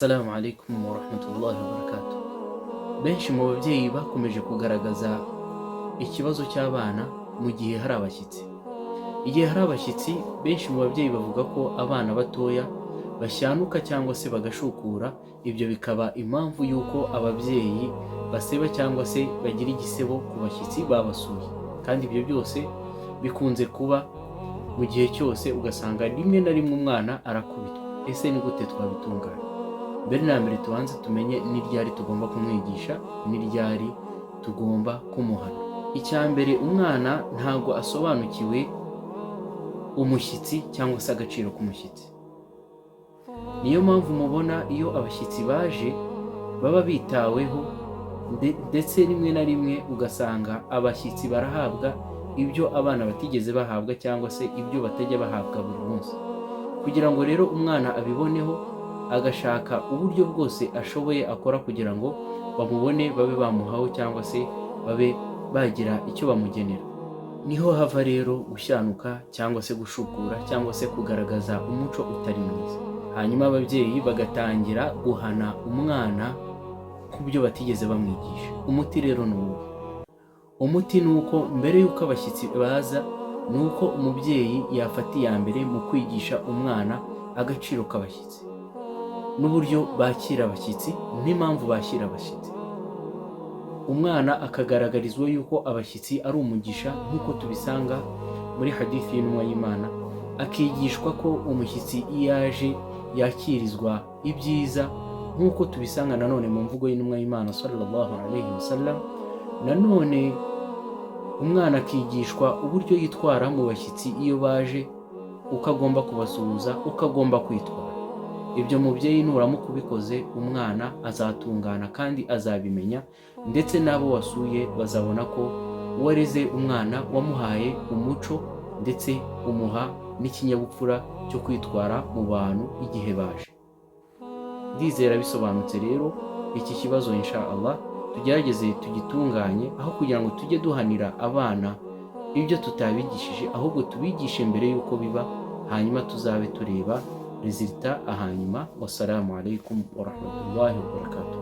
Assalamu alaikum wa rahmatullahi wa barakatuh. Benshi mu babyeyi bakomeje kugaragaza ikibazo cy'abana mu gihe hari abashyitsi. Igihe hari abashyitsi, benshi mu babyeyi bavuga ko abana batoya bashyanuka cyangwa se bagashukura, ibyo bikaba impamvu y'uko ababyeyi baseba cyangwa se bagira igisebo ku bashyitsi babasuye. Kandi ibyo byose bikunze kuba mu gihe cyose, ugasanga rimwe na rimwe umwana arakubitwa. Ese ni gute twabitunganya? Mbere na mbere tubanze tumenye ni ryari tugomba kumwigisha, ni ryari tugomba kumuhana. Icya mbere, umwana ntabwo asobanukiwe umushyitsi cyangwa se agaciro k'umushyitsi. Niyo mpamvu mubona iyo abashyitsi baje baba bitaweho, ndetse rimwe na rimwe ugasanga abashyitsi barahabwa ibyo abana batigeze bahabwa cyangwa se ibyo batajya bahabwa buri munsi. Kugira ngo rero umwana abiboneho, agashaka uburyo bwose ashoboye akora kugira ngo bamubone, babe bamuhaho cyangwa se babe bagira icyo bamugenera. Niho hava rero gushyanuka cyangwa se gushukura cyangwa se kugaragaza umuco utari mwiza. Hanyuma ababyeyi bagatangira guhana umwana ku byo batigeze bamwigisha. Umuti rero ni uwo. Umuti ni uko mbere y'uko abashyitsi baza, ni uko umubyeyi yafata iya mbere mu kwigisha umwana agaciro k'abashyitsi, n'uburyo bakira abashyitsi, n'impamvu bakira abashyitsi. Umwana akagaragarizwa yuko abashyitsi ari umugisha, nk'uko tubisanga muri hadithi y'intumwa y'Imana, akigishwa ko umushyitsi iyo aje yakirizwa ibyiza, nk'uko tubisanga nanone mu mvugo y'intumwa y'Imana sallallahu alayhi wa sallam. Nanone umwana akigishwa uburyo yitwara mu bashyitsi iyo baje, uko agomba kubasuhuza, uko agomba kwitwara. Ibyo mubyeyi nuramuka ubikoze, umwana azatungana kandi azabimenya, ndetse n'abo wasuye bazabona ko wareze umwana, wamuhaye umuco ndetse umuha n'ikinyabupfura cyo kwitwara mu bantu igihe baje. Ndizera bisobanutse rero iki kibazo. Insha Allah tugerageze tugitunganye, aho kugira ngo tujye duhanira abana ibyo tutabigishije, ahubwo tubigishe mbere y'uko biba, hanyuma tuzabe tureba resulta ahanyuma. Wassalamu alaikum wa rahmatullahi wa barakatuh.